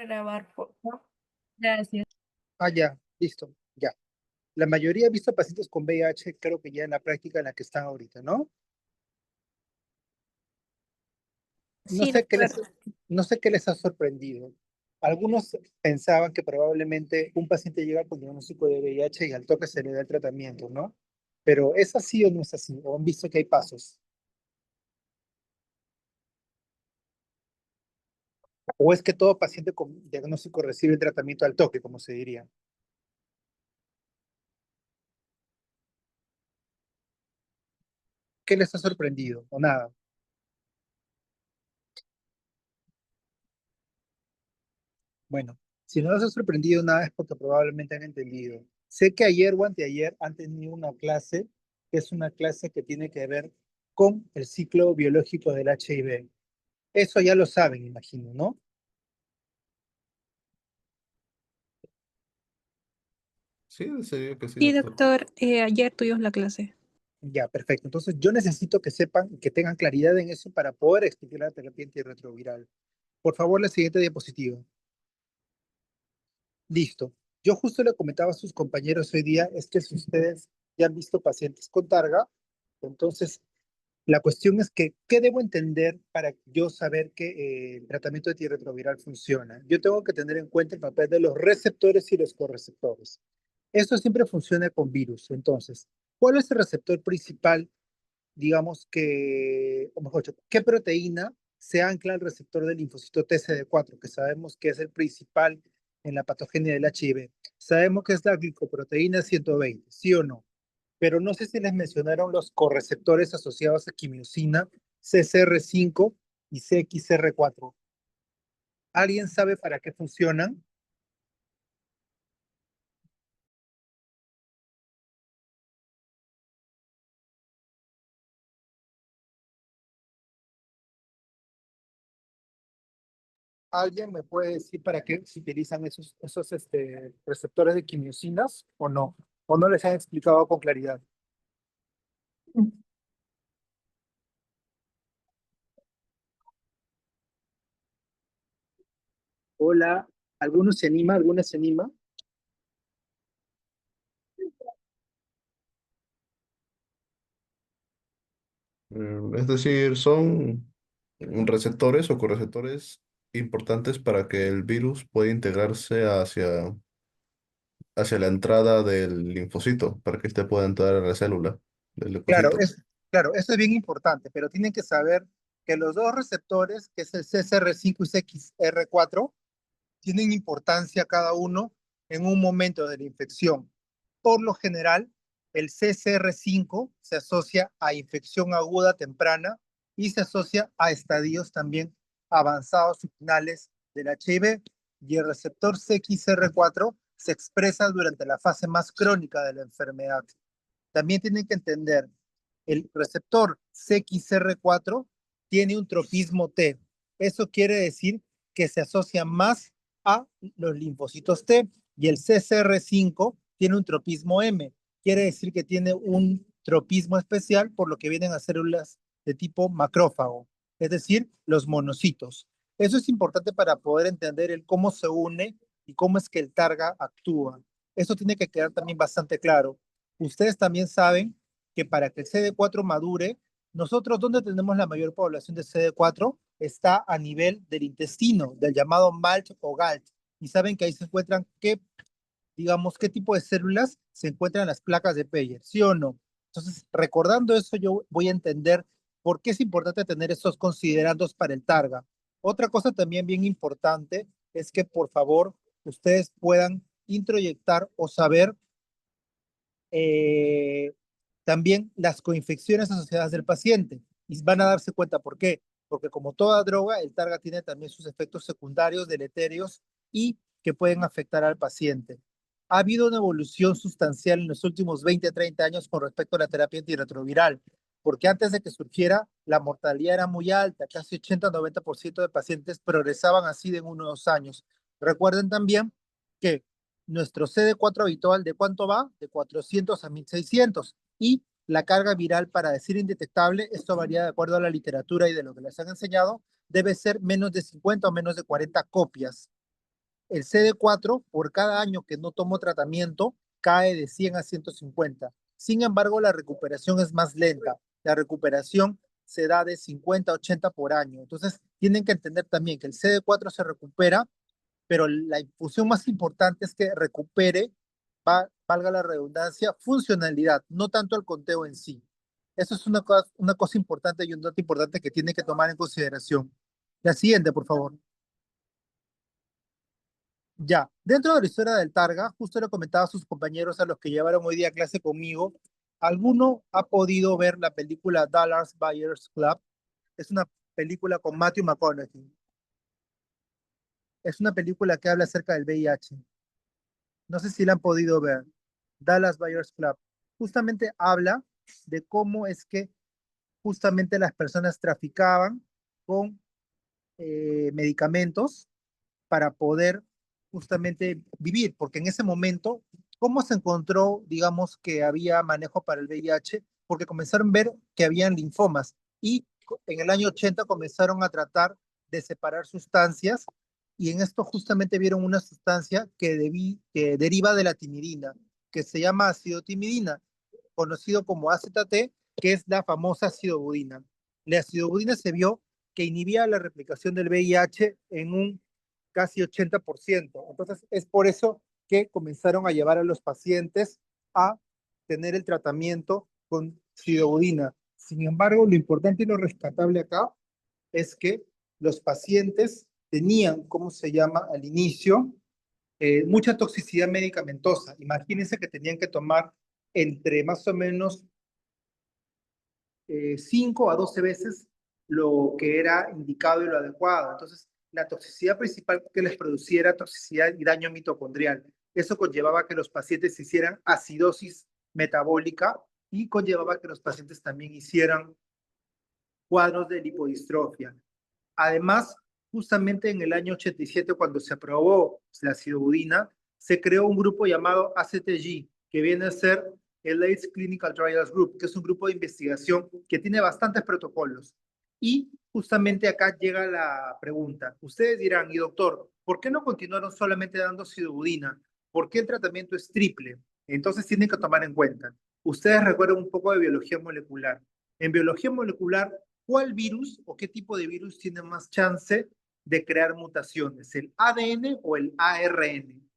Grabar, por favor. Gracias. Ah, ya, listo, ya. La mayoría ha visto pacientes con VIH, creo que ya en la práctica en la que están ahorita, ¿no? No Sí, sé qué doctor. les, no sé qué les ha sorprendido. Algunos pensaban que probablemente un paciente llega con diagnóstico de VIH y al toque se le da el tratamiento, ¿no? Pero ¿es así o no es así? ¿O han visto que hay pasos? ¿O es que todo paciente con diagnóstico recibe el tratamiento al toque, como se diría? ¿Qué les ha sorprendido? ¿O nada? Bueno, si no les ha sorprendido nada es porque probablemente han entendido. Sé que ayer o anteayer han tenido una clase, que es una clase que tiene que ver con el ciclo biológico del HIV. Eso ya lo saben, imagino, ¿no? Sí, sería que sí, Sí, doctor. doctor. Ayer tuvimos la clase. Ya, perfecto. Entonces yo necesito que sepan, que tengan claridad en eso para poder explicar la terapia antirretroviral. Por favor, la siguiente diapositiva. Listo. Yo justo le comentaba a sus compañeros hoy día, es que si ustedes ya han visto pacientes con targa, entonces la cuestión es que, ¿qué debo entender para yo saber que el tratamiento antirretroviral funciona? Yo tengo que tener en cuenta el papel de los receptores y los correceptores. Esto siempre funciona con virus. Entonces, ¿cuál es el receptor principal? Digamos que, o mejor dicho, ¿qué proteína se ancla al receptor del linfocito TCD4, que sabemos que es el principal en la patogenia del HIV? Sabemos que es la glicoproteína 120, ¿sí o no? Pero no sé si les mencionaron los correceptores asociados a quimiosina, CCR5 y CXR4. ¿Alguien sabe para qué funcionan? ¿Alguien me puede decir para qué se utilizan esos receptores de quimiosinas o no? ¿O no les han explicado con claridad? Hola, ¿alguno se anima? ¿Alguna se anima? Es decir, son receptores o correceptores importantes para que el virus pueda integrarse hacia la entrada del linfocito, para que éste pueda entrar a la célula del Claro, leucocito. claro, eso es bien importante, pero tienen que saber que los dos receptores, que es el CCR5 y CXR4, tienen importancia cada uno en un momento de la infección. Por lo general, el CCR5 se asocia a infección aguda temprana y se asocia a estadios también avanzados y finales del HIV. Y el receptor CXR4 se expresa durante la fase más crónica de la enfermedad. También tienen que entender, el receptor CXR4 tiene un tropismo T. Eso quiere decir que se asocia más a los linfocitos T y el CCR5 tiene un tropismo M. Quiere decir que tiene un tropismo especial por lo que vienen a células de tipo macrófago, es decir, los monocitos. Eso es importante para poder entender el cómo se une y cómo es que el targa actúa. Eso tiene que quedar también bastante claro. Ustedes también saben que para que el CD4 madure, nosotros donde tenemos la mayor población de CD4 está a nivel del intestino, del llamado MALT o GALT. Y saben que ahí se encuentran qué, digamos, qué tipo de células se encuentran en las placas de Peyer, ¿sí o no? Entonces, recordando eso, yo voy a entender por qué es importante tener esos considerandos para el targa. Otra cosa también bien importante es que, por favor, ustedes puedan introyectar o saber eh, también las coinfecciones asociadas del paciente. Y van a darse cuenta por qué. Porque como toda droga, el targa tiene también sus efectos secundarios, deleterios y que pueden afectar al paciente. Ha habido una evolución sustancial en los últimos 20, 30 años con respecto a la terapia antirretroviral, porque antes de que surgiera, la mortalidad era muy alta, casi 80-90% de pacientes progresaban así de en unos 2 años. Recuerden también que nuestro CD4 habitual, ¿de cuánto va? De 400 a 1600. Y la carga viral, para decir indetectable, esto varía de acuerdo a la literatura y de lo que les han enseñado, debe ser menos de 50 o menos de 40 copias. el CD4 por cada año que no tomo tratamiento cae de 100 a 150. Sin embargo, la recuperación es más lenta. La recuperación se da de 50 a 80 por año. Entonces, tienen que entender también que el CD4 se recupera, pero la infusión más importante es que recupere, valga la redundancia, funcionalidad, no tanto el conteo en sí. Eso es una cosa importante y un dato importante que tiene que tomar en consideración. La siguiente, por favor. Ya, dentro de la historia del Targa, justo le comentaba a sus compañeros a los que llevaron hoy día clase conmigo, ¿alguno ha podido ver la película Dallas Buyers Club? Es una película con Matthew McConaughey. Es una película que habla acerca del VIH. No sé si la han podido ver. Dallas Buyers Club. Justamente habla de cómo es que justamente las personas traficaban con medicamentos para poder justamente vivir, porque en ese momento, ¿cómo se encontró, digamos, que había manejo para el VIH? Porque comenzaron a ver que habían linfomas y en el año 80 comenzaron a tratar de separar sustancias y en esto justamente vieron una sustancia que deriva de la timidina, que se llama ácido timidina, conocido como AZT, que es la famosa acidobudina. La acidobudina se vio que inhibía la replicación del VIH en un casi 80%. Entonces, es por eso que comenzaron a llevar a los pacientes a tener el tratamiento con acidobudina. Sin embargo, lo importante y lo rescatable acá es que los pacientes tenían, ¿cómo se llama? Al inicio, mucha toxicidad medicamentosa. Imagínense que tenían que tomar entre más o menos 5 a 12 veces lo que era indicado y lo adecuado. Entonces, la toxicidad principal que les producía era toxicidad y daño mitocondrial. Eso conllevaba que los pacientes hicieran acidosis metabólica y conllevaba que los pacientes también hicieran cuadros de lipodistrofia. Además, justamente en el año 87, cuando se aprobó la acidobudina, se creó un grupo llamado ACTG, que viene a ser el AIDS Clinical Trials Group, que es un grupo de investigación que tiene bastantes protocolos. Y justamente acá llega la pregunta. Ustedes dirán, y doctor, ¿por qué no continuaron solamente dando acidobudina? ¿Por qué el tratamiento es triple? Entonces tienen que tomar en cuenta. Ustedes recuerdan un poco de biología molecular. En biología molecular, ¿cuál virus o qué tipo de virus tiene más chance de crear mutaciones? ¿El ADN o el ARN?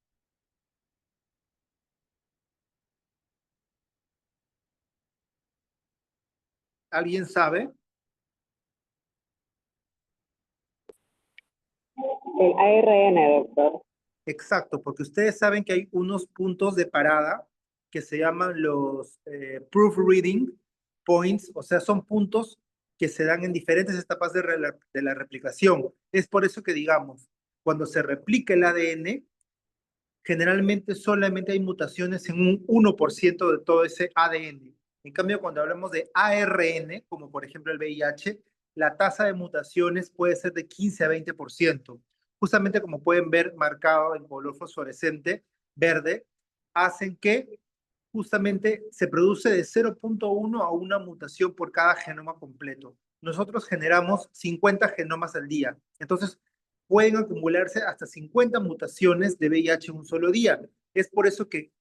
¿Alguien sabe? El ARN, doctor. Exacto, porque ustedes saben que hay unos puntos de parada que se llaman los proofreading points, o sea, son puntos que se dan en diferentes etapas de la replicación. Es por eso que digamos, cuando se replica el ADN, generalmente solamente hay mutaciones en un 1% de todo ese ADN. En cambio, cuando hablamos de ARN, como por ejemplo el VIH, la tasa de mutaciones puede ser de 15 a 20%. Justamente como pueden ver marcado en color fosforescente verde, hacen que justamente se produce de 0.1 a una mutación por cada genoma completo. Nosotros generamos 50 genomas al día. Entonces, pueden acumularse hasta 50 mutaciones de VIH en un solo día. Es por eso que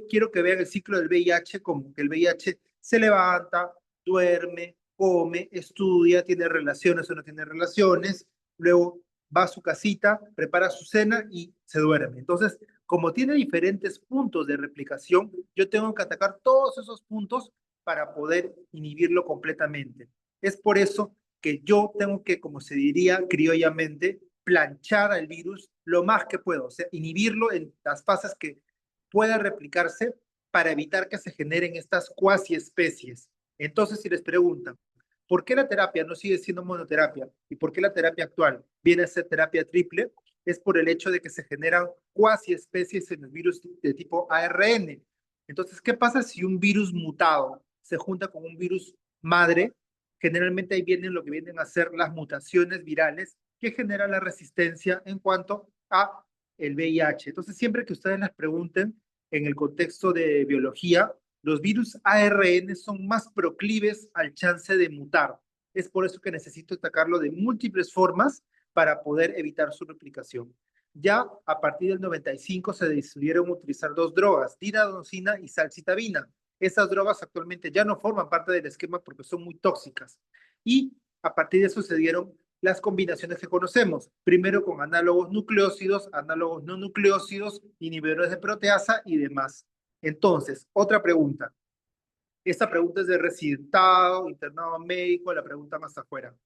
quiero que vean el ciclo del VIH como que el VIH se levanta, duerme, come, estudia, tiene relaciones o no tiene relaciones, luego va a su casita, prepara su cena y se duerme. Entonces, como tiene diferentes puntos de replicación, yo tengo que atacar todos esos puntos para poder inhibirlo completamente. Es por eso que yo tengo que, como se diría criollamente, planchar al virus lo más que puedo, o sea, inhibirlo en las fases que pueda replicarse para evitar que se generen estas cuasi especies. Entonces, si les preguntan, ¿por qué la terapia no sigue siendo monoterapia? ¿Y por qué la terapia actual viene a ser terapia triple? Es por el hecho de que se generan cuasi especies en el virus de tipo ARN. Entonces, ¿qué pasa si un virus mutado se junta con un virus madre? Generalmente ahí vienen lo que vienen a ser las mutaciones virales que generan la resistencia en cuanto a el VIH. Entonces, siempre que ustedes las pregunten en el contexto de biología, los virus ARN son más proclives al chance de mutar. Es por eso que necesito atacarlo de múltiples formas para poder evitar su replicación. Ya a partir del 95 se decidieron utilizar dos drogas, diradoncina y salcitabina. Esas drogas actualmente ya no forman parte del esquema porque son muy tóxicas. Y a partir de eso se dieron las combinaciones que conocemos. Primero con análogos nucleósidos, análogos no nucleósidos, inhibidores de proteasa y demás. Entonces, otra pregunta. Esta pregunta es de residentado, internado médico, la pregunta más afuera.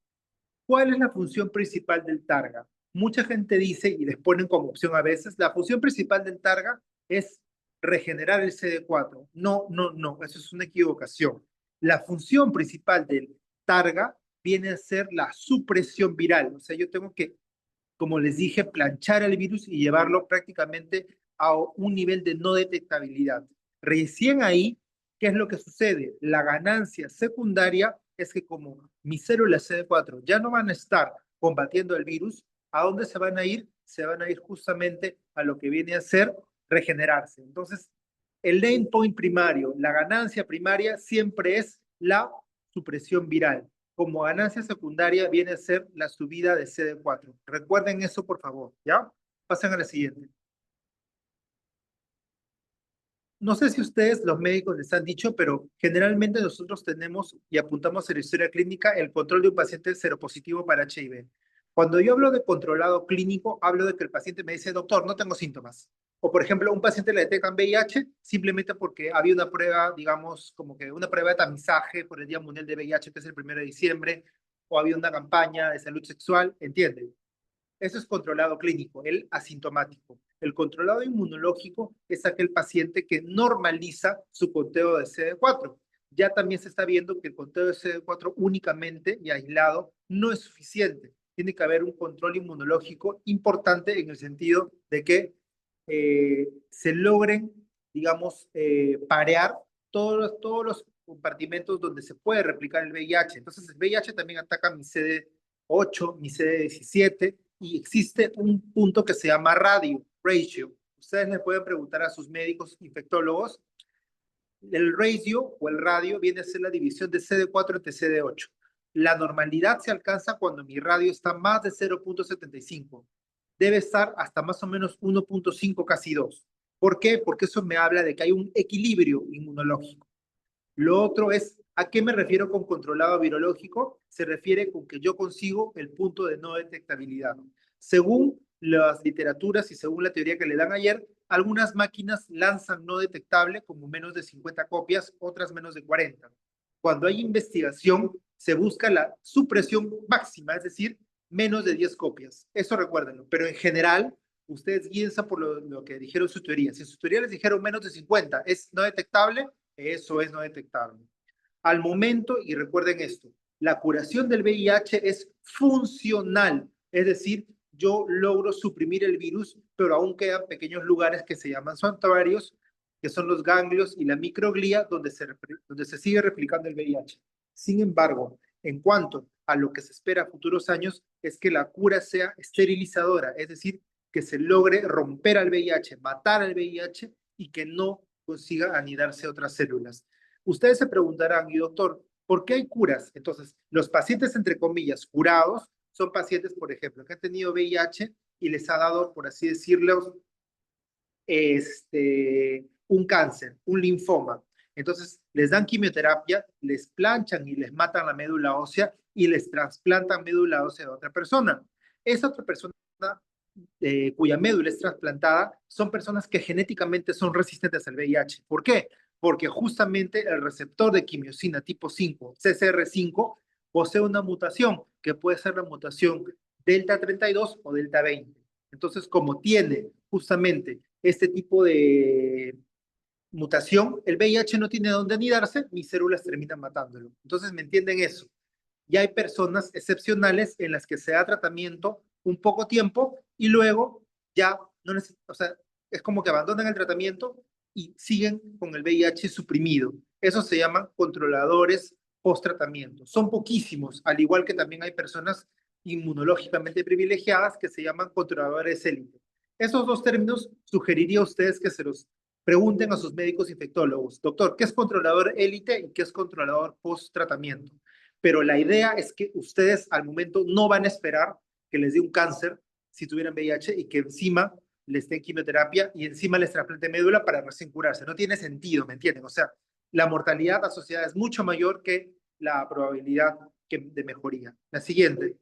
¿Cuál es la función principal del targa? Mucha gente dice, y les ponen como opción a veces, la función principal del targa es regenerar el CD4. No, no, no, eso es una equivocación. La función principal del targa viene a ser la supresión viral. O sea, yo tengo que, como les dije, planchar el virus y llevarlo prácticamente a un nivel de no detectabilidad. Recién ahí, ¿qué es lo que sucede? La ganancia secundaria es que como mis células CD4 ya no van a estar combatiendo el virus, ¿a dónde se van a ir? Se van a ir justamente a lo que viene a ser regenerarse. Entonces, el endpoint primario, la ganancia primaria siempre es la supresión viral. Como ganancia secundaria viene a ser la subida de CD4. Recuerden eso, por favor, ¿ya? Pasen a la siguiente. No sé si ustedes, los médicos, les han dicho, pero generalmente nosotros tenemos y apuntamos en la historia clínica el control de un paciente seropositivo para HIV. Cuando yo hablo de controlado clínico, hablo de que el paciente me dice, doctor, no tengo síntomas. O, por ejemplo, un paciente le detectan VIH simplemente porque había una prueba, digamos, como que una prueba de tamizaje por el Día Mundial de VIH, que es el 1 de diciembre, o había una campaña de salud sexual, ¿entienden? Eso es controlado clínico, el asintomático. El controlado inmunológico es aquel paciente que normaliza su conteo de CD4. Ya también se está viendo que el conteo de CD4 únicamente y aislado no es suficiente. Tiene que haber un control inmunológico importante en el sentido de que se logren, digamos, parear todos los compartimentos donde se puede replicar el VIH. Entonces, el VIH también ataca mi CD8, mi CD17, y existe un punto que se llama ratio. Ustedes le pueden preguntar a sus médicos infectólogos. El ratio o el radio viene a ser la división de CD4 entre CD8. La normalidad se alcanza cuando mi radio está más de 0.75. Debe estar hasta más o menos 1.5, casi 2. ¿Por qué? Porque eso me habla de que hay un equilibrio inmunológico. Lo otro es, ¿a qué me refiero con controlado virológico? Se refiere con que yo consigo el punto de no detectabilidad. Según las literaturas y según la teoría que le dan ayer, algunas máquinas lanzan no detectable como menos de 50 copias, otras menos de 40. Cuando hay investigación, se busca la supresión máxima, es decir, menos de 10 copias. Eso recuérdenlo. Pero en general, ustedes guíense por lo que dijeron sus teorías. Si sus teorías les dijeron menos de 50, ¿es no detectable? Eso es no detectable. Al momento, y recuerden esto, la curación del VIH es funcional, es decir, yo logro suprimir el virus, pero aún quedan pequeños lugares que se llaman santuarios, que son los ganglios y la microglía, donde se sigue replicando el VIH. Sin embargo, en cuanto a lo que se espera a futuros años, es que la cura sea esterilizadora, es decir, que se logre romper al VIH, matar al VIH y que no consiga anidarse otras células. Ustedes se preguntarán, y doctor, ¿por qué hay curas? Entonces, los pacientes, entre comillas, curados, son pacientes, por ejemplo, que han tenido VIH y les ha dado, por así decirlo, un cáncer, un linfoma. Entonces, les dan quimioterapia, les planchan y les matan la médula ósea y les trasplantan médula ósea de otra persona. Esa otra persona cuya médula es trasplantada son personas que genéticamente son resistentes al VIH. ¿Por qué? Porque justamente el receptor de quimiosina tipo 5, CCR5, posee una mutación que puede ser la mutación delta 32 o delta 20. Entonces, como tiene justamente este tipo de mutación, el VIH no tiene dónde anidarse, mis células terminan matándolo. Entonces, ¿me entienden eso? Y hay personas excepcionales en las que se da tratamiento un poco tiempo y luego ya no necesitan, o sea, es como que abandonan el tratamiento y siguen con el VIH suprimido. Eso se llaman controladores post-tratamiento. Son poquísimos, al igual que también hay personas inmunológicamente privilegiadas que se llaman controladores élite. Esos dos términos sugeriría a ustedes que se los pregunten a sus médicos infectólogos. Doctor, ¿qué es controlador élite y qué es controlador post-tratamiento? Pero la idea es que ustedes al momento no van a esperar que les dé un cáncer, si tuvieran VIH y que encima les den quimioterapia y encima les trasplante médula para recién curarse. No tiene sentido, ¿me entienden? O sea, la mortalidad asociada es mucho mayor que la probabilidad de mejoría. La siguiente.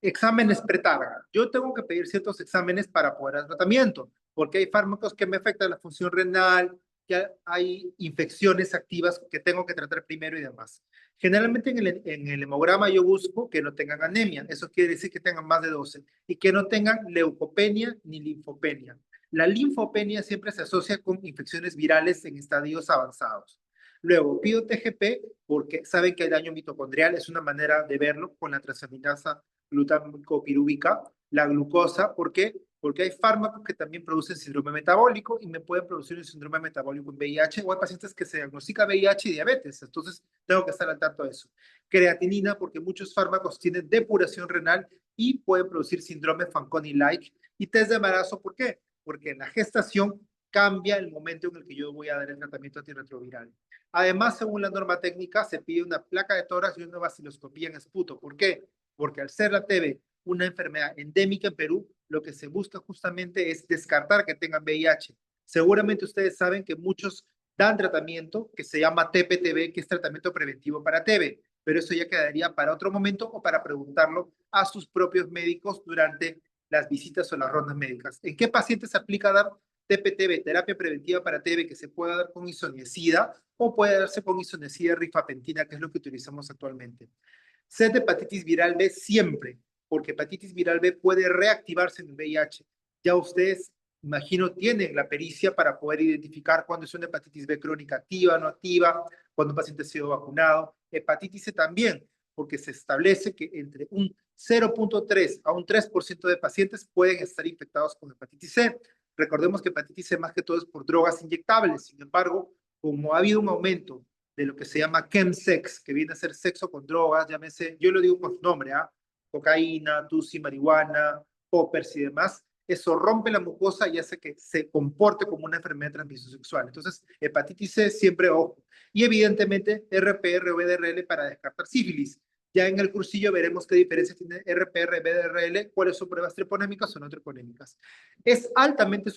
Exámenes pretarga. Yo tengo que pedir ciertos exámenes para poder dar tratamiento, porque hay fármacos que me afectan la función renal, que hay infecciones activas que tengo que tratar primero y demás. Generalmente en el hemograma yo busco que no tengan anemia, eso quiere decir que tengan más de 12, y que no tengan leucopenia ni linfopenia. La linfopenia siempre se asocia con infecciones virales en estadios avanzados. Luego, pido TGP porque saben que hay daño mitocondrial, es una manera de verlo con la transaminasa glutámico-pirúvica, la glucosa. ¿Por qué? Porque hay fármacos que también producen síndrome metabólico y me pueden producir un síndrome metabólico en VIH, o hay pacientes que se diagnostican VIH y diabetes, entonces tengo que estar al tanto de eso. Creatinina, porque muchos fármacos tienen depuración renal y pueden producir síndrome Fanconi-like. Y test de embarazo, ¿por qué? Porque en la gestación cambia el momento en el que yo voy a dar el tratamiento antirretroviral. Además, según la norma técnica, se pide una placa de tórax y una vaciloscopía en esputo. ¿Por qué? Porque al ser la TB una enfermedad endémica en Perú, lo que se busca justamente es descartar que tengan VIH. Seguramente ustedes saben que muchos dan tratamiento que se llama TPTB, que es tratamiento preventivo para TB, pero eso ya quedaría para otro momento o para preguntarlo a sus propios médicos durante las visitas o las rondas médicas. ¿En qué pacientes se aplica dar TPTB, terapia preventiva para TB, que se puede dar con isoniazida o puede darse con isoniazida rifampicina, que es lo que utilizamos actualmente? Sed de hepatitis viral B siempre, porque hepatitis viral B puede reactivarse en el VIH. Ya ustedes, imagino, tienen la pericia para poder identificar cuándo es una hepatitis B crónica activa, no activa, cuando un paciente ha sido vacunado. Hepatitis C también, porque se establece que entre un 0.3 a un 3% de pacientes pueden estar infectados con hepatitis C. Recordemos que hepatitis C más que todo es por drogas inyectables. Sin embargo, como ha habido un aumento de lo que se llama chemsex, que viene a ser sexo con drogas, llámese, yo lo digo con su nombre, cocaína, tusi, marihuana, poppers y demás, eso rompe la mucosa y hace que se comporte como una enfermedad de transmisión sexual. Entonces, hepatitis C siempre ojo. Y evidentemente, RPR o BDRL para descartar sífilis. Ya en el cursillo veremos qué diferencia tiene RPR, BDRL, cuáles son pruebas treponémicas o no treponémicas. Es altamente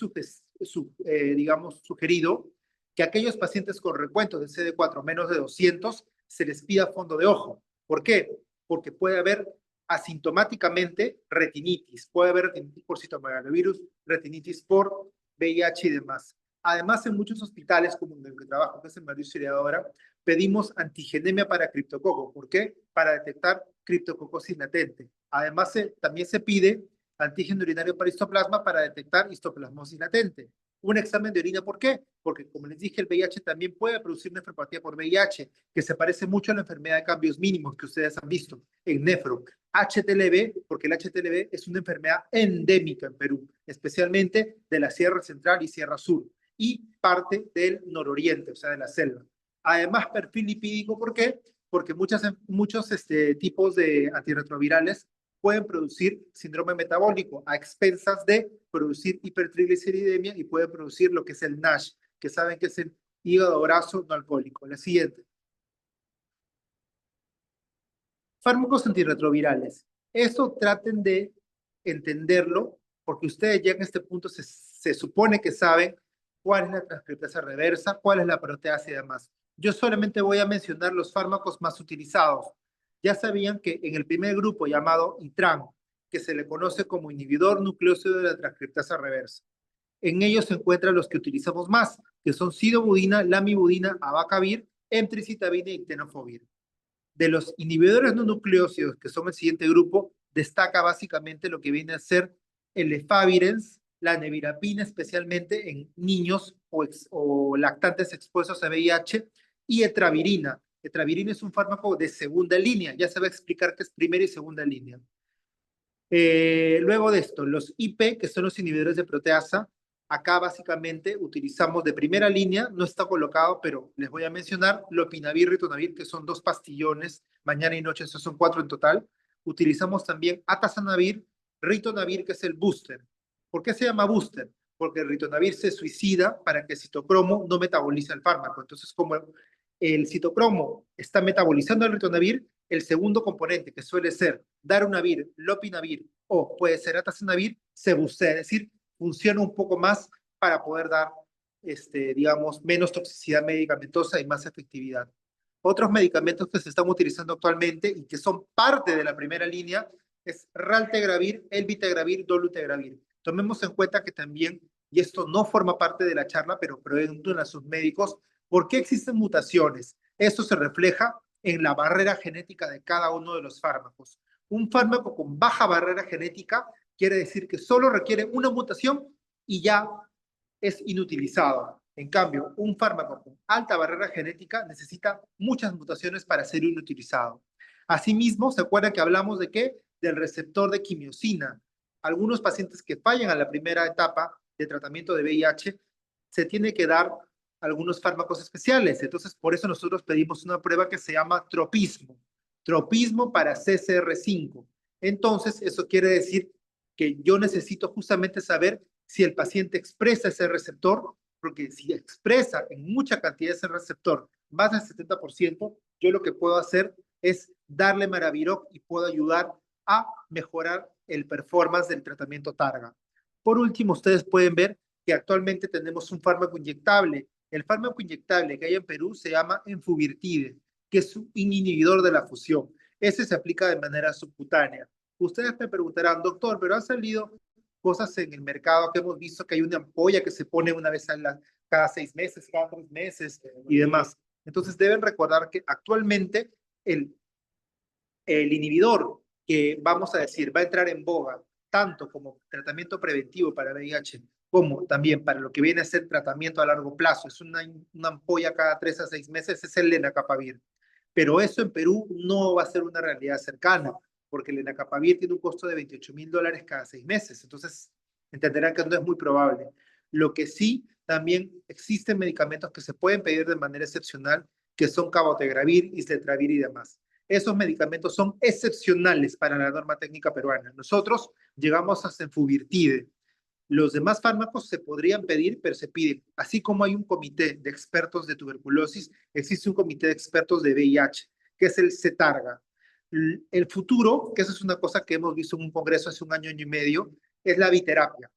digamos, sugerido que aquellos pacientes con recuentos de CD4 menos de 200 se les pida fondo de ojo. ¿Por qué? Porque puede haber asintomáticamente retinitis, puede haber retinitis por citomegalovirus, retinitis por VIH y demás. Además, en muchos hospitales, como en el que trabajo, que es en María Auxiliadora, pedimos antigenemia para criptococo. ¿Por qué? Para detectar criptococosis latente. Además, también se pide antígeno urinario para histoplasma para detectar histoplasmosis latente. Un examen de orina, ¿por qué? Porque, como les dije, el VIH también puede producir nefropatía por VIH, que se parece mucho a la enfermedad de cambios mínimos que ustedes han visto en nefro. HTLV, porque el HTLV es una enfermedad endémica en Perú, especialmente de la Sierra Central y Sierra Sur, y parte del nororiente, o sea, de la selva. Además, perfil lipídico, ¿por qué? Porque muchos tipos de antirretrovirales pueden producir síndrome metabólico a expensas de producir hipertrigliceridemia y pueden producir lo que es el NASH, que saben que es el hígado graso no alcohólico. La siguiente. Fármacos antirretrovirales. Esto traten de entenderlo, porque ustedes ya en este punto se supone que saben cuál es la transcriptasa reversa, cuál es la proteasa y demás. Yo solamente voy a mencionar los fármacos más utilizados. Ya sabían que en el primer grupo llamado ITRAN, que se le conoce como inhibidor nucleósido de la transcriptasa reversa, en ellos se encuentran los que utilizamos más, que son sidobudina, lamivudina, abacavir, emtricitabina y tenofovir. De los inhibidores no nucleósidos, que son el siguiente grupo, destaca básicamente lo que viene a ser el efavirenz, la nevirapina, especialmente en niños o lactantes expuestos a VIH, y etravirina. Etravirina es un fármaco de segunda línea, ya se va a explicar qué es primera y segunda línea. Luego de esto, los IP, que son los inhibidores de proteasa, acá básicamente utilizamos de primera línea, no está colocado, pero les voy a mencionar lopinavir, ritonavir, que son 2 pastillones, mañana y noche, esos son 4 en total. Utilizamos también atazanavir, ritonavir, que es el booster. ¿Por qué se llama booster? Porque el ritonavir se suicida para que el citocromo no metabolice el fármaco. Entonces, como el citocromo está metabolizando el ritonavir el segundo componente, que suele ser darunavir, lopinavir o puede ser atazanavir, se bucea, es decir, funciona un poco más para poder dar, digamos, menos toxicidad medicamentosa y más efectividad. Otros medicamentos que se están utilizando actualmente y que son parte de la primera línea es raltegravir, elvitegravir, dolutegravir. Tomemos en cuenta que también, y esto no forma parte de la charla, pero preguntan a sus médicos, ¿por qué existen mutaciones? Esto se refleja en la barrera genética de cada uno de los fármacos. Un fármaco con baja barrera genética quiere decir que solo requiere una mutación y ya es inutilizado. En cambio, un fármaco con alta barrera genética necesita muchas mutaciones para ser inutilizado. Asimismo, ¿se acuerdan que hablamos de qué? Del receptor de quimiosina. Algunos pacientes que fallan a la primera etapa de tratamiento de VIH, se tiene que dar algunos fármacos especiales. Entonces, por eso nosotros pedimos una prueba que se llama tropismo. Tropismo para CCR5. Entonces, eso quiere decir que yo necesito justamente saber si el paciente expresa ese receptor, porque si expresa en mucha cantidad ese receptor, más del 70%, yo lo que puedo hacer es darle Maraviroc y puedo ayudar a mejorar el performance del tratamiento Targa. Por último, ustedes pueden ver que actualmente tenemos un fármaco inyectable. El fármaco inyectable que hay en Perú se llama Enfuvirtide, que es un inhibidor de la fusión. Ese se aplica de manera subcutánea. Ustedes me preguntarán, doctor, pero han salido cosas en el mercado que hemos visto que hay una ampolla que se pone una vez cada 6 meses, cada 3 meses y demás. Entonces deben recordar que actualmente el inhibidor que vamos a decir va a entrar en boga tanto como tratamiento preventivo para VIH como también para lo que viene a ser tratamiento a largo plazo, es una ampolla cada 3 a 6 meses, es el lenacapavir. Pero eso en Perú no va a ser una realidad cercana, porque el lenacapavir tiene un costo de $28,000 cada 6 meses. Entonces, entenderán que no es muy probable. Lo que sí, también existen medicamentos que se pueden pedir de manera excepcional, que son cabotegravir, islatravir y demás. Esos medicamentos son excepcionales para la norma técnica peruana. Nosotros llegamos a Enfuvirtide. Los demás fármacos se podrían pedir, pero se piden. Así como hay un comité de expertos de tuberculosis, existe un comité de expertos de VIH, que es el CETARGA. El futuro, que eso es una cosa que hemos visto en un congreso hace un año y medio, es la biterapia.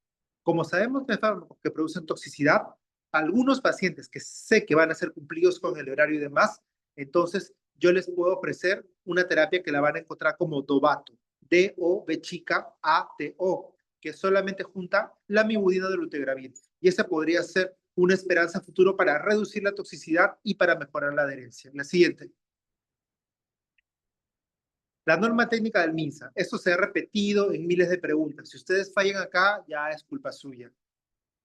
Como sabemos de fármacos que producen toxicidad, algunos pacientes que sé que van a ser cumplidos con el horario y demás, entonces yo les puedo ofrecer una terapia que la van a encontrar como Dovato, D-O-B-A-T-O, que solamente junta la mibudina de lutegravir. Y esa podría ser una esperanza futuro para reducir la toxicidad y para mejorar la adherencia. La siguiente. La norma técnica del MINSA. Esto se ha repetido en miles de preguntas. Si ustedes fallan acá, ya es culpa suya.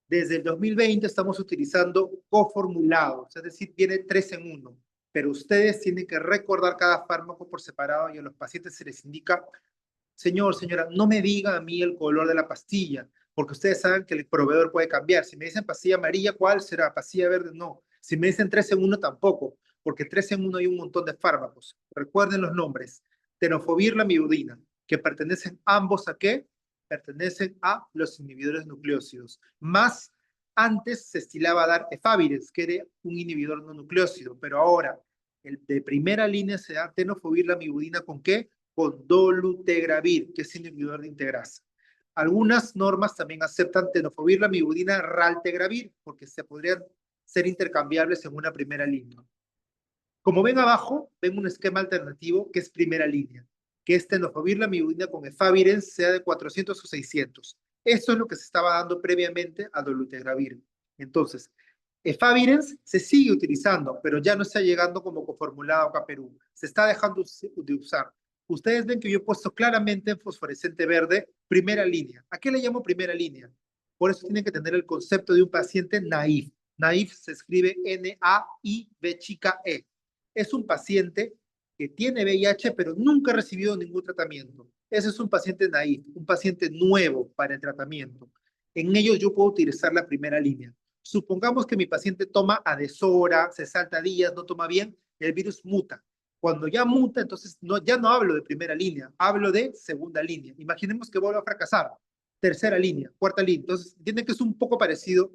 Desde el 2020 estamos utilizando coformulados, es decir, viene 3 en 1. Pero ustedes tienen que recordar cada fármaco por separado y a los pacientes se les indica, señor, señora, no me diga a mí el color de la pastilla, porque ustedes saben que el proveedor puede cambiar. Si me dicen pastilla amarilla, ¿cuál será? Pastilla verde, no. Si me dicen 3 en 1, tampoco, porque 3 en 1 hay un montón de fármacos. Recuerden los nombres. Tenofovir, lamivudina, que pertenecen ambos ¿a qué? Pertenecen a los inhibidores nucleócidos. Más antes se estilaba dar efavirenz, que era un inhibidor no nucleócido, pero ahora el de primera línea se da tenofovir, lamivudina, ¿con qué? Con dolutegravir, que es inhibidor de integrasa. Algunas normas también aceptan tenofovir, lamivudina, raltegravir, porque se podrían ser intercambiables en una primera línea. Como ven abajo, ven un esquema alternativo que es primera línea, que es tenofovir, lamivudina con efavirenz, sea de 400 o 600. Esto es lo que se estaba dando previamente a dolutegravir. Entonces, efavirenz se sigue utilizando, pero ya no está llegando como coformulado acá a Perú. Se está dejando de usar. Ustedes ven que yo he puesto claramente en fosforescente verde primera línea. ¿A qué le llamo primera línea? Por eso tienen que tener el concepto de un paciente naïf. Naïf se escribe N-A-I-V-E. Es un paciente que tiene VIH, pero nunca ha recibido ningún tratamiento. Ese es un paciente naïf, un paciente nuevo para el tratamiento. En ellos yo puedo utilizar la primera línea. Supongamos que mi paciente toma Adesora, se salta días, no toma bien, el virus muta. Cuando ya muta, entonces ya no hablo de primera línea, hablo de segunda línea. Imaginemos que vuelva a fracasar. Tercera línea, cuarta línea. Entonces, entienden que es un poco parecido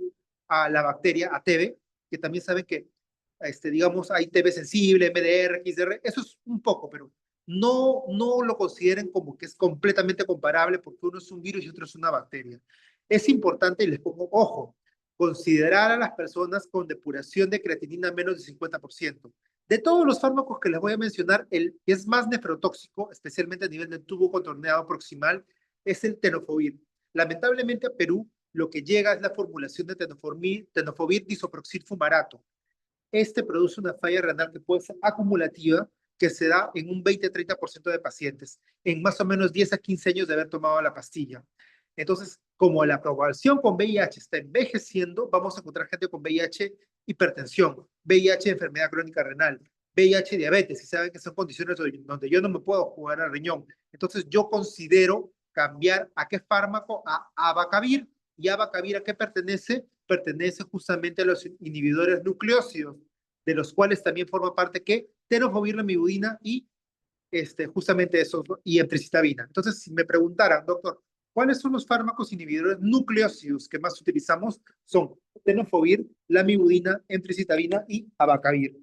a la bacteria, a TB, que también saben que digamos, hay TB sensible, MDR, XDR, eso es un poco, pero no lo consideren como que es completamente comparable porque uno es un virus y otro es una bacteria. Es importante, y les pongo ojo, considerar a las personas con depuración de creatinina menos de 50%. De todos los fármacos que les voy a mencionar, el que es más nefrotóxico, especialmente a nivel del tubo contorneado proximal, es el tenofovir. Lamentablemente a Perú lo que llega es la formulación de tenofovir disoproxil fumarato. Este produce una falla renal que puede ser acumulativa, que se da en un 20-30% de pacientes, en más o menos 10 a 15 años de haber tomado la pastilla. Entonces, como la población con VIH está envejeciendo, vamos a encontrar gente con VIH hipertensión, VIH enfermedad crónica renal, VIH diabetes, y saben que son condiciones donde yo no me puedo jugar al riñón. Entonces, yo considero cambiar a qué fármaco, a abacavir. ¿Y abacavir a qué pertenece? Pertenece justamente a los inhibidores nucleócidos, de los cuales también forma parte que tenofovir, lamivudina y justamente eso, y emtricitabina. Entonces, si me preguntaran, doctor, ¿cuáles son los fármacos inhibidores nucleócidos que más utilizamos? Son tenofovir, lamivudina, emtricitabina y abacavir.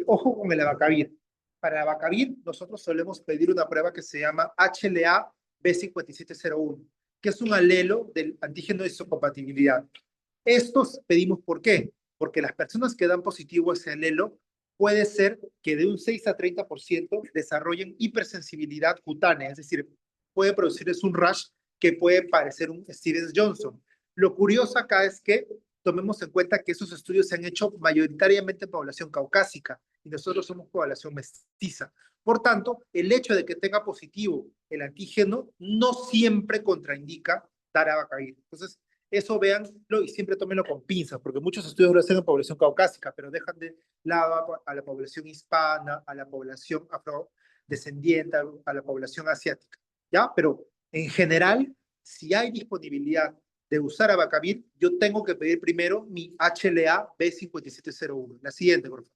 Ojo con el abacavir. Para el abacavir, nosotros solemos pedir una prueba que se llama HLA B5701, que es un alelo del antígeno de histocompatibilidad. Estos pedimos ¿por qué? Porque las personas que dan positivo a ese alelo puede ser que de un 6 a 30% desarrollen hipersensibilidad cutánea, es decir, puede producirles un rash que puede parecer un Stevens-Johnson. Lo curioso acá es que tomemos en cuenta que esos estudios se han hecho mayoritariamente en población caucásica y nosotros somos población mestiza. Por tanto, el hecho de que tenga positivo el antígeno no siempre contraindica dar abacavir. Entonces, eso véanlo y siempre tómenlo con pinzas, porque muchos estudios lo hacen en población caucásica, pero dejan de lado a la población hispana, a la población afrodescendiente, a la población asiática, ¿ya? Pero en general, si hay disponibilidad de usar abacavir, yo tengo que pedir primero mi HLA B5701. La siguiente, por favor.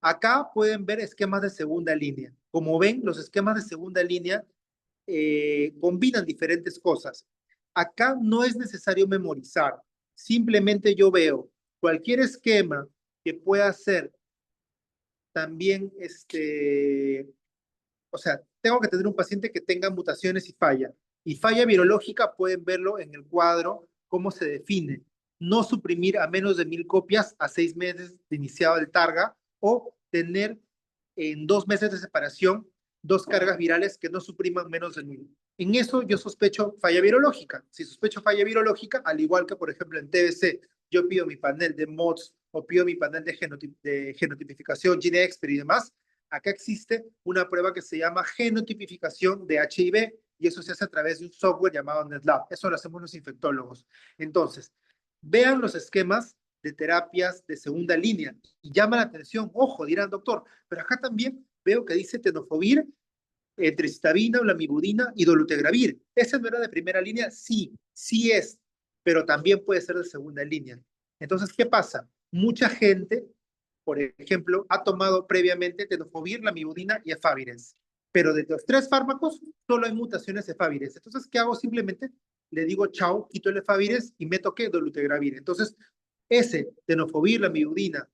Acá pueden ver esquemas de segunda línea. Como ven, los esquemas de segunda línea combinan diferentes cosas. Acá no es necesario memorizar. Simplemente yo veo cualquier esquema que pueda ser también, o sea, tengo que tener un paciente que tenga mutaciones y falla. Y falla virológica pueden verlo en el cuadro, cómo se define. No suprimir a menos de 1000 copias a 6 meses de iniciado el targa o tener en 2 meses de separación 2 cargas virales que no supriman menos de 1000. En eso yo sospecho falla virológica. Si sospecho falla virológica, al igual que por ejemplo en TBC, yo pido mi panel de MODS o pido mi panel de genotipificación, GeneXpert y demás, acá existe una prueba que se llama genotipificación de HIV y eso se hace a través de un software llamado NetLab. Eso lo hacemos los infectólogos. Entonces, vean los esquemas de terapias de segunda línea y llama la atención, ojo, dirán doctor, pero acá también veo que dice tenofovir, tricitabina, lamivudina y dolutegravir. ¿Ese no era de primera línea? Sí, sí es, pero también puede ser de segunda línea. Entonces, ¿qué pasa? Mucha gente, por ejemplo, ha tomado previamente tenofovir, lamivudina y efavirenz, pero de los 3 fármacos solo hay mutaciones de efavirenz. Entonces, ¿qué hago? Simplemente le digo chao, quito el efavirenz y meto ¿qué? Dolutegravir. Entonces, ese tenofovir, lamivudina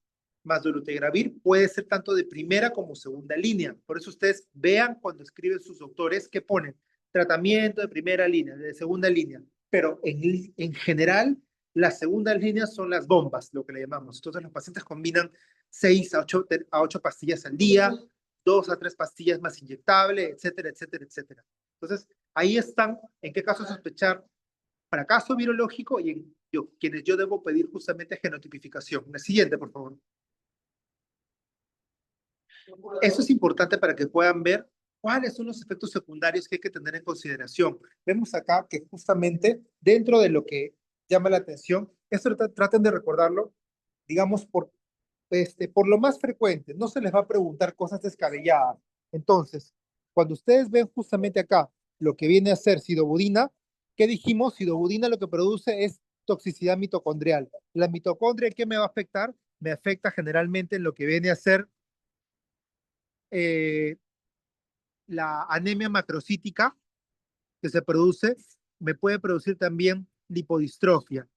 más dolutegravir puede ser tanto de primera como segunda línea. Por eso ustedes vean cuando escriben sus doctores que ponen tratamiento de primera línea, de segunda línea, pero en general las segundas líneas son las bombas, lo que le llamamos. Entonces los pacientes combinan 6 a 8 pastillas al día, 2 a 3 pastillas más inyectables, etcétera, etcétera, etcétera. Entonces ahí están en qué caso sospechar fracaso virológico y en quienes yo debo pedir justamente genotipificación. La siguiente, por favor. Eso es importante para que puedan ver cuáles son los efectos secundarios que hay que tener en consideración. Vemos acá que justamente dentro de lo que llama la atención, esto traten de recordarlo, digamos, por lo más frecuente. No se les va a preguntar cosas descabelladas. Entonces, cuando ustedes ven justamente acá lo que viene a ser sidobudina, ¿qué dijimos? Sidobudina lo que produce es toxicidad mitocondrial. La mitocondria, ¿qué me va a afectar? Me afecta generalmente en lo que viene a ser la anemia macrocítica que se produce, me puede producir también lipodistrofia.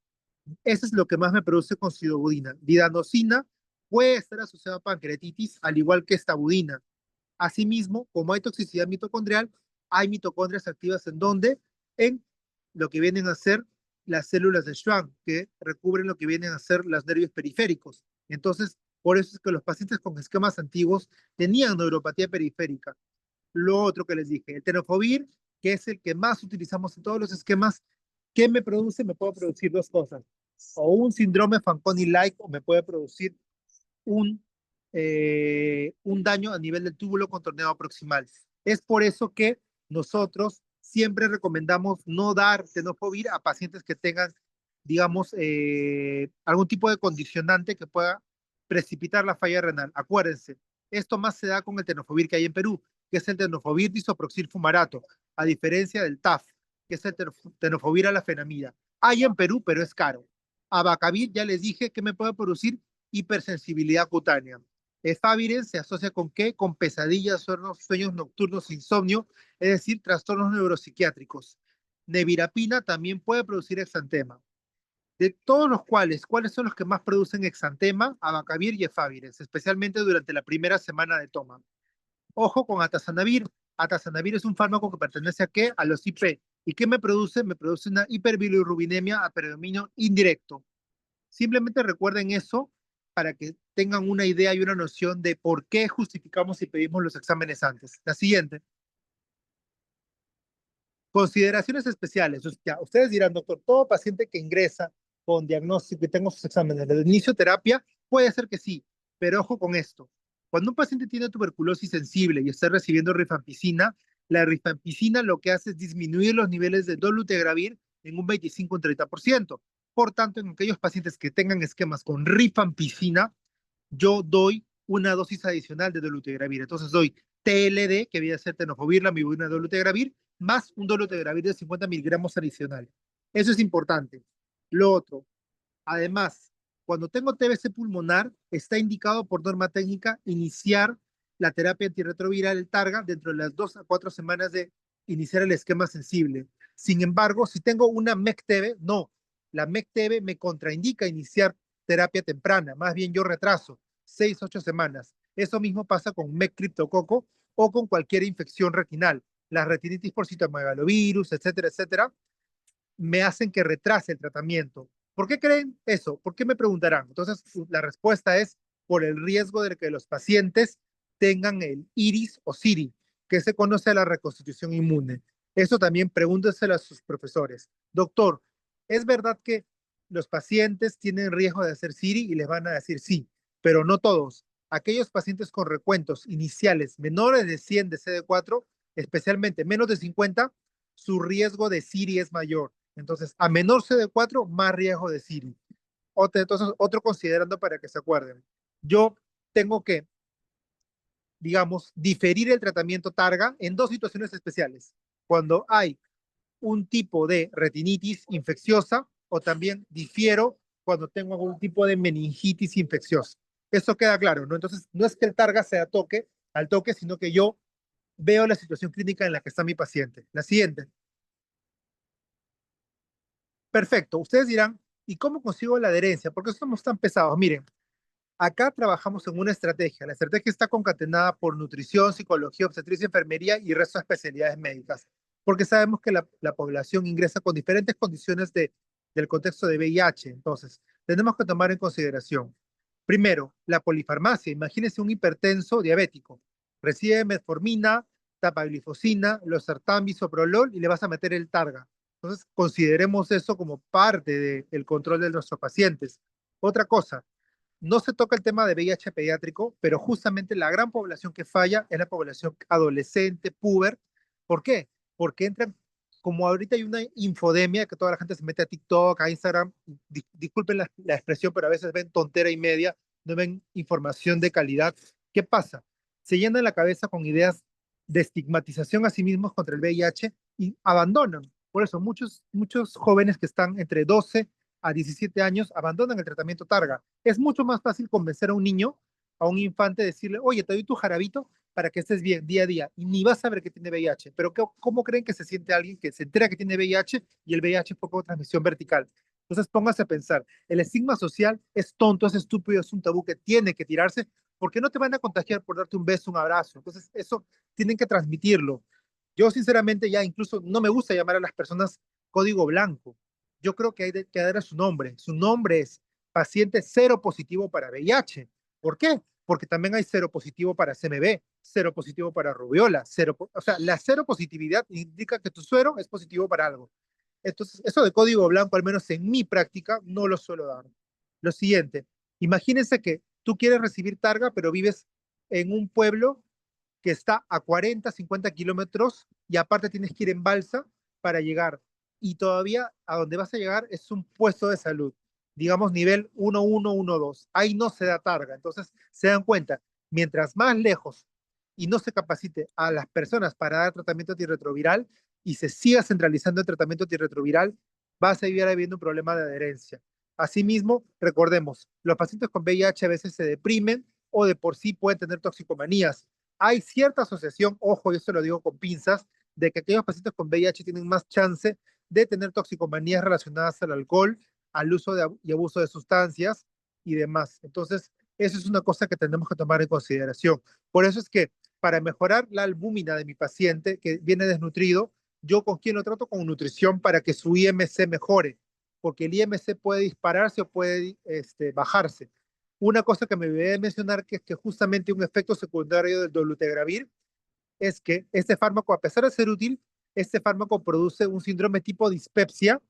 Eso es lo que más me produce con sidobudina. Didanosina puede estar asociado a pancreatitis, al igual que esta budina. Asimismo, como hay toxicidad mitocondrial, hay mitocondrias activas en donde, en lo que vienen a ser las células de Schwann, que recubren lo que vienen a ser los nervios periféricos. Entonces, por eso es que los pacientes con esquemas antiguos tenían neuropatía periférica. Lo otro que les dije, el tenofovir, que es el que más utilizamos en todos los esquemas, ¿qué me produce? Me puede producir dos cosas, o un síndrome Fanconi-like, o me puede producir un, un daño a nivel del túbulo contorneado proximal. Es por eso que nosotros siempre recomendamos no dar tenofovir a pacientes que tengan, digamos, algún tipo de condicionante que pueda precipitar la falla renal. Acuérdense, esto más se da con el tenofovir que hay en Perú, que es el tenofovir disoproxil fumarato, a diferencia del TAF, que es el tenofovir alafenamida. Hay en Perú, pero es caro. Abacavir, ya les dije que me puede producir hipersensibilidad cutánea. Efavirenz se asocia con qué? Con pesadillas, sueños nocturnos, insomnio, es decir, trastornos neuropsiquiátricos. Nevirapina también puede producir exantema. De todos los cuales, ¿cuáles son los que más producen exantema? Abacavir y efavirenz, especialmente durante la primera semana de toma. Ojo con atazanavir. Atazanavir es un fármaco que pertenece a qué? A los IP. ¿Y qué me produce? Me produce una hiperbilirrubinemia a predominio indirecto. Simplemente recuerden eso para que tengan una idea y una noción de por qué justificamos y pedimos los exámenes antes. La siguiente. Consideraciones especiales. O sea, ustedes dirán, doctor, todo paciente que ingresa con diagnóstico y tenga sus exámenes de inicio de terapia, puede ser que sí, pero ojo con esto. Cuando un paciente tiene tuberculosis sensible y está recibiendo rifampicina, la rifampicina lo que hace es disminuir los niveles de dolutegravir en un 25 o un 30%. Por tanto, en aquellos pacientes que tengan esquemas con rifampicina, yo doy una dosis adicional de dolutegravir. Entonces doy TLD, que viene a ser tenofovir, lamivudina, dolutegravir, más un dolutegravir de 50 miligramos adicional. Eso es importante. Lo otro, además, cuando tengo TBC pulmonar, está indicado por norma técnica iniciar la terapia antirretroviral, el Targa, dentro de las 2 a 4 semanas de iniciar el esquema sensible. Sin embargo, si tengo una MEC-TB, no. La MEC-TB me contraindica iniciar terapia temprana. Más bien yo retraso 6, 8 semanas. Eso mismo pasa con MEC-criptococo o con cualquier infección retinal. La retinitis por citomegalovirus, etcétera, etcétera, me hacen que retrase el tratamiento. ¿Por qué creen eso? ¿Por qué me preguntarán? Entonces, la respuesta es por el riesgo de que los pacientes tengan el iris o CIRI, que se conoce a la reconstitución inmune. Eso también pregúnteselo a sus profesores. Doctor, ¿es verdad que los pacientes tienen riesgo de hacer CIRI? Y les van a decir sí, pero no todos. Aquellos pacientes con recuentos iniciales menores de 100 de CD4, especialmente menos de 50, su riesgo de CIRI es mayor. Entonces, a menor CD4, más riesgo de CIRI. Entonces, otro considerando para que se acuerden. Yo tengo que, digamos, diferir el tratamiento Targa en dos situaciones especiales. Cuando hay un tipo de retinitis infecciosa o también difiero cuando tengo algún tipo de meningitis infecciosa. Eso queda claro, ¿no? Entonces, no es que el Targa sea al toque, sino que yo veo la situación clínica en la que está mi paciente. La siguiente. Perfecto. Ustedes dirán, ¿y cómo consigo la adherencia? ¿Por qué somos tan pesados? Miren, acá trabajamos en una estrategia. La estrategia está concatenada por nutrición, psicología, obstetricia, enfermería y resto de especialidades médicas, porque sabemos que la población ingresa con diferentes condiciones del contexto de VIH. Entonces, tenemos que tomar en consideración, primero, la polifarmacia. Imagínense un hipertenso diabético. Recibe metformina, tapaglifosina, losartán, bisoprolol y le vas a meter el Targa. Entonces, consideremos eso como parte del control de nuestros pacientes. Otra cosa, no se toca el tema de VIH pediátrico, pero justamente la gran población que falla es la población adolescente, puber. ¿Por qué? Porque entran, como ahorita hay una infodemia, que toda la gente se mete a TikTok, a Instagram, disculpen la expresión, pero a veces ven tontera y media, no ven información de calidad. ¿Qué pasa? Se llenan la cabeza con ideas de estigmatización a sí mismos contra el VIH y abandonan. Por eso muchos jóvenes que están entre 12 a 17 años abandonan el tratamiento Targa. Es mucho más fácil convencer a un niño, a un infante, decirle, oye, te doy tu jarabito para que estés bien día a día y ni vas a saber que tiene VIH. Pero ¿cómo creen que se siente alguien que se entera que tiene VIH y el VIH es por transmisión vertical? Entonces póngase a pensar, el estigma social es tonto, es estúpido, es un tabú que tiene que tirarse, porque no te van a contagiar por darte un beso, un abrazo. Entonces eso tienen que transmitirlo. Yo sinceramente ya incluso no me gusta llamar a las personas código blanco. Yo creo que hay que dar a su nombre. Su nombre es paciente cero positivo para VIH. ¿Por qué? Porque también hay cero positivo para CMV, cero positivo para rubiola, o sea, la cero positividad indica que tu suero es positivo para algo. Entonces, eso de código blanco, al menos en mi práctica, no lo suelo dar. Lo siguiente, imagínense que tú quieres recibir targa, pero vives en un pueblo que está a 40, 50 kilómetros y aparte tienes que ir en balsa para llegar. Y todavía a donde vas a llegar es un puesto de salud, digamos nivel 1-1, 1-2. Ahí no se da targa. Entonces, se dan cuenta, mientras más lejos y no se capacite a las personas para dar tratamiento antirretroviral y se siga centralizando el tratamiento antirretroviral, va a seguir habiendo un problema de adherencia. Asimismo, recordemos, los pacientes con VIH a veces se deprimen o de por sí pueden tener toxicomanías. Hay cierta asociación, ojo, y esto lo digo con pinzas, de que aquellos pacientes con VIH tienen más chance de tener toxicomanías relacionadas al alcohol, al uso y abuso de sustancias y demás. Entonces, eso es una cosa que tenemos que tomar en consideración. Por eso es que para mejorar la albúmina de mi paciente que viene desnutrido, yo con quien lo trato con nutrición para que su IMC mejore, porque el IMC puede dispararse o puede bajarse. Una cosa que me olvidé de mencionar, que es que justamente un efecto secundario del dolutegravir es que este fármaco, a pesar de ser útil, este fármaco produce un síndrome tipo dispepsia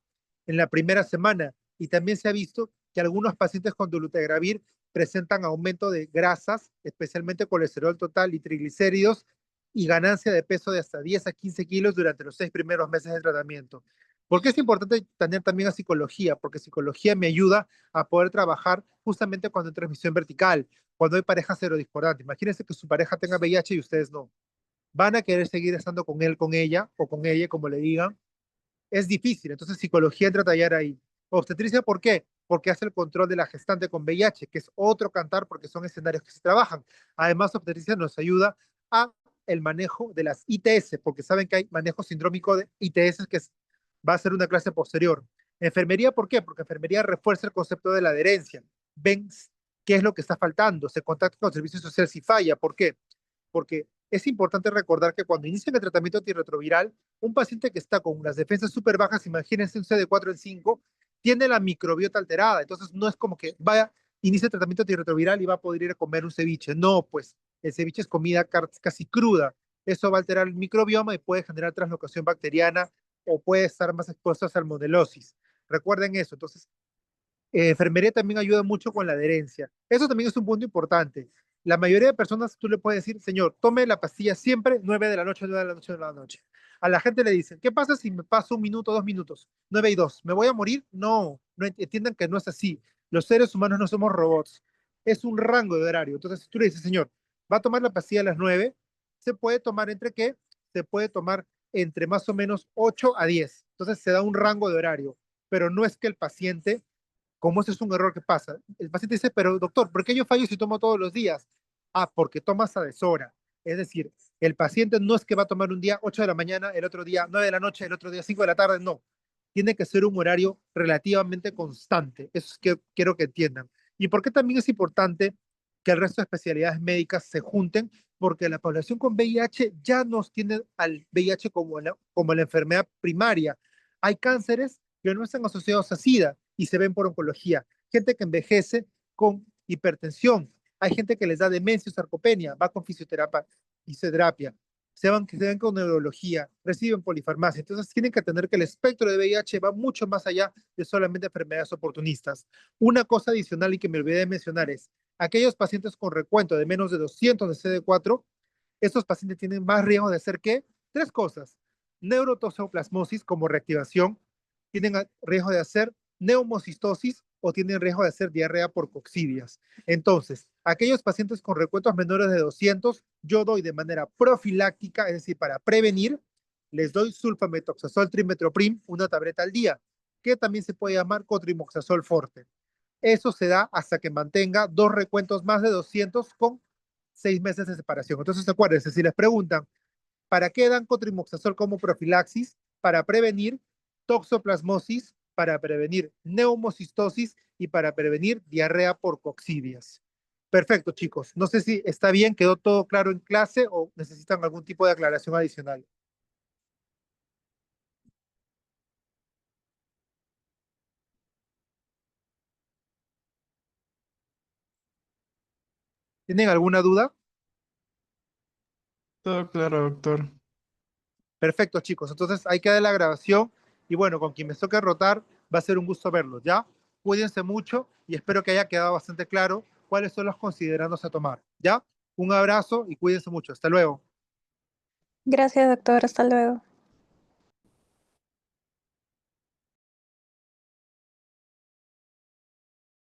en la primera semana. Y también se ha visto que algunos pacientes con dolutegravir presentan aumento de grasas, especialmente colesterol total y triglicéridos, y ganancia de peso de hasta 10 a 15 kilos durante los 6 primeros meses de tratamiento. ¿Por qué es importante tener también a psicología? Porque psicología me ayuda a poder trabajar justamente cuando hay transmisión vertical, cuando hay parejas serodiscordantes. Imagínense que su pareja tenga VIH y ustedes no. Van a querer seguir estando con él, con ella, o con ella, como le digan. Es difícil, entonces psicología entra a tallar ahí. Obstetricia, ¿por qué? Porque hace el control de la gestante con VIH, que es otro cantar porque son escenarios que se trabajan. Además, obstetricia nos ayuda a el manejo de las ITS, porque saben que hay manejo sindrómico de ITS que va a ser una clase posterior. Enfermería, ¿por qué? Porque enfermería refuerza el concepto de la adherencia. Ven qué es lo que está faltando, se contacta con el servicio social si falla. ¿Por qué? Porque es importante recordar que cuando inician el tratamiento antirretroviral, un paciente que está con las defensas súper bajas, imagínense un CD4 en 5, tiene la microbiota alterada. Entonces no es como que vaya, inicia el tratamiento antirretroviral y va a poder ir a comer un ceviche. No, pues el ceviche es comida casi cruda. Eso va a alterar el microbioma y puede generar translocación bacteriana o puede estar más expuesto a salmonelosis. Recuerden eso. Entonces, enfermería también ayuda mucho con la adherencia. Eso también es un punto importante. La mayoría de personas tú le puedes decir, señor, tome la pastilla siempre 9 de la noche, 9 de la noche, 9 de la noche. A la gente le dicen, ¿qué pasa si me paso 1 minuto, 2 minutos? 9 y 2. ¿Me voy a morir? No, no entiendan que no es así. Los seres humanos no somos robots. Es un rango de horario. Entonces, si tú le dices, señor, va a tomar la pastilla a las 9, ¿se puede tomar entre qué? Se puede tomar entre más o menos 8 a 10. Entonces, se da un rango de horario. Pero no es que el paciente como ese es un error que pasa. El paciente dice, pero doctor, ¿por qué yo fallo si tomo todos los días? Ah, porque tomas a deshora. Es decir, el paciente no es que va a tomar un día 8 de la mañana, el otro día 9 de la noche, el otro día 5 de la tarde, no. Tiene que ser un horario relativamente constante. Eso es que quiero que entiendan. ¿Y por qué también es importante que el resto de especialidades médicas se junten? Porque la población con VIH ya nos tiene al VIH como la enfermedad primaria. Hay cánceres que no están asociados a SIDA y se ven por oncología. Gente que envejece con hipertensión. Hay gente que les da demencia o sarcopenia, va con fisioterapia. Se ven con neurología, reciben polifarmacia. Entonces tienen que entender que el espectro de VIH va mucho más allá de solamente enfermedades oportunistas. Una cosa adicional y que me olvidé de mencionar es, aquellos pacientes con recuento de menos de 200 de CD4, estos pacientes tienen más riesgo de hacer ¿qué? Tres cosas. Neurotoxoplasmosis como reactivación, tienen riesgo de hacer neumocistosis o tienen riesgo de hacer diarrea por coccidias. Entonces, aquellos pacientes con recuentos menores de 200, yo doy de manera profiláctica, es decir, para prevenir, les doy sulfametoxazol trimetoprim, una tableta al día, que también se puede llamar cotrimoxazol forte. Eso se da hasta que mantenga 2 recuentos más de 200 con 6 meses de separación. Entonces, acuérdense, si les preguntan, ¿para qué dan cotrimoxazol como profilaxis? Para prevenir toxoplasmosis para prevenir neumocistosis y para prevenir diarrea por coccidias. Perfecto, chicos. No sé si está bien, quedó todo claro en clase o necesitan algún tipo de aclaración adicional. ¿Tienen alguna duda? Todo claro, doctor. Perfecto, chicos. Entonces ahí queda la grabación y bueno, con quien me toque rotar, va a ser un gusto verlos, ¿ya? Cuídense mucho y espero que haya quedado bastante claro cuáles son los considerandos a tomar, ¿ya? Un abrazo y cuídense mucho. Hasta luego. Gracias, doctor. Hasta luego.